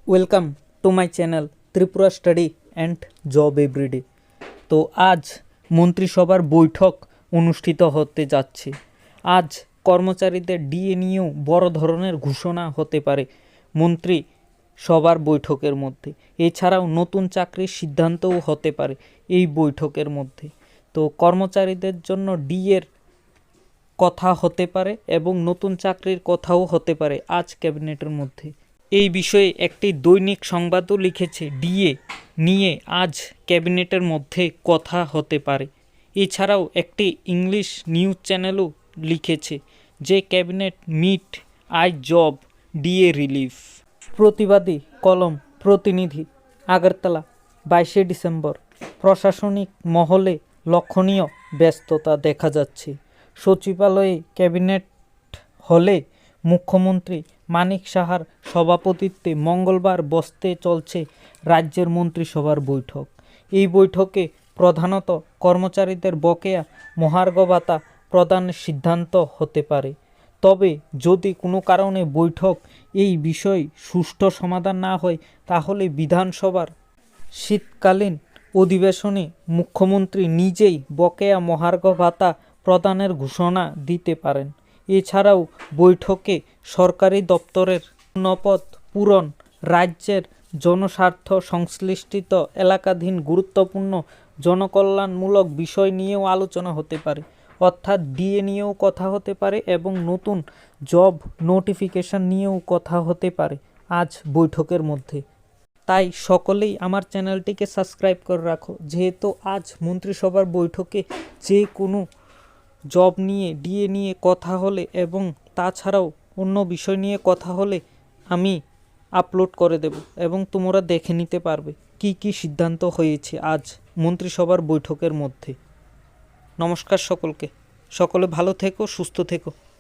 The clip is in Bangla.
Welcome to my channel Tripura study and job everyday. তো আজ মন্ত্রিসভার বৈঠক অনুষ্ঠিত হতে যাচ্ছে। আজ কর্মচারীদের ডিএ নিয়েও বড় ধরনের ঘোষণা হতে পারে মন্ত্রী সবার বৈঠকের মধ্যে। এছাড়াও নতুন চাকরির সিদ্ধান্তও হতে পারে এই বৈঠকের মধ্যে। তো কর্মচারীদের জন্য ডিএর কথা হতে পারে এবং নতুন চাকরির কথাও হতে পারে আজ ক্যাবিনেটের মধ্যে। এই বিষয়ে একটি দৈনিক সংবাদও লিখেছে ডিএ নিয়ে আজ ক্যাবিনেটের মধ্যে কথা হতে পারে। এছাড়াও একটি ইংলিশ নিউজ চ্যানেলও লিখেছে যে cabinet meet I job DA relief. প্রতিবাদী কলম প্রতিনিধি আগরতলা 22 ডিসেম্বর। প্রশাসনিক মহলে লক্ষণীয় ব্যস্ততা দেখা যাচ্ছে। সচিবালয়ে ক্যাবিনেট হলে মুখ্যমন্ত্রী মানিক সাহার সভাপতিত্বে মঙ্গলবার বসতে চলছে রাজ্যের মন্ত্রিসভার বৈঠক। এই বৈঠকে প্রধানত কর্মচারীদের বকেয়া মহার্ঘ ভাতা প্রদানের সিদ্ধান্ত হতে পারে। তবে যদি কোনো কারণে বৈঠক এই বিষয়ে সুষ্ঠু সমাধান না হয় তাহলে বিধানসভার শীতকালীন অধিবেশনে মুখ্যমন্ত্রী নিজেই বকেয়া মহার্ঘ ভাতা প্রদানের ঘোষণা দিতে পারেন। এছাড়াও বৈঠকে সরকারি দপ্তরের শূন্যপদ পূরণ, রাজ্যের জনস্বার্থ সংশ্লিষ্ট এলাকাধীন গুরুত্বপূর্ণ জনকল্যাণমূলক বিষয় নিয়েও আলোচনা হতে পারে। অর্থাৎ ডিএ নিয়েও কথা হতে পারে এবং নতুন জব নোটিফিকেশন নিয়েও কথা হতে পারে আজ বৈঠকের মধ্যে। তাই সকলেই আমার চ্যানেলটিকে সাবস্ক্রাইব করে রাখো, যেহেতু আজ মন্ত্রিসভার বৈঠকে যে কোনো জব নিয়ে ডিএ নিয়ে কথা হলে এবং তাছাড়াও অন্য বিষয় নিয়ে কথা হলে আমি আপলোড করে দেব এবং তোমরা দেখে নিতে পারবে কি কি সিদ্ধান্ত হয়েছে আজ মন্ত্রিসভার বৈঠকের মধ্যে। নমস্কার সকলকে, সকলে ভালো থেকো, সুস্থ থেকো।